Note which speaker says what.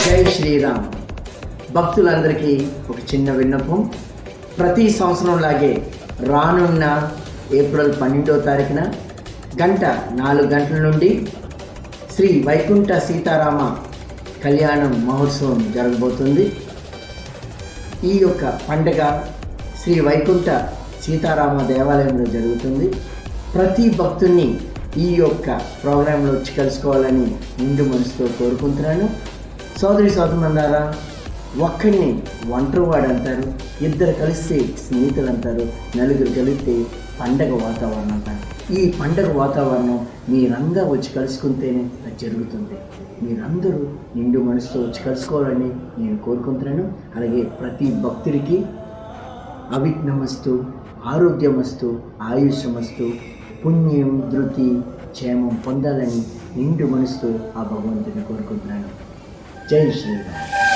Speaker 1: జై శ్రీరామ్. భక్తులందరికీ ఒక చిన్న విన్నపం. ప్రతి సంవత్సరం లాగే రానున్న ఏప్రిల్ 12వ తారీఖున 4 గంటల నుండి శ్రీ వైకుంఠ సీతారామ కళ్యాణం మహోత్సవం జరగబోతుంది. ఈ యొక్క పండుగ శ్రీ వైకుంఠ సీతారామ దేవాలయంలో జరుగుతుంది. ప్రతి భక్తుని ఈ యొక్క ప్రోగ్రాంలో వచ్చి కలుసుకోవాలని నిండు మనసుతో కోరుకుంటున్నాను. సోదరులారా, ఒక్కడిని ఒంటరివాడు అంటారు, ఇద్దరు కలిస్తే స్నేహితులు అంటారు, నలుగురు కలిస్తే పండగ వాతావరణం అంటారు. ఈ పండగ వాతావరణం మీరందరూ వచ్చి కలుసుకుంటేనే అది జరుగుతుంది. మీరందరూ నిండు మనసుతో వచ్చి కలుసుకోవాలని నేను కోరుకుంటున్నాను. అలాగే ప్రతి భక్తుడికి అవిఘ్నమస్తు, ఆరోగ్యమస్తు, ఆయుష్యమస్తు, పుణ్యం, ధృతి, క్షేమం పొందాలని నిండు మనసుతో ఆ భగవంతుని కోరుకుంటున్నాను. జై శ్రీరామ్.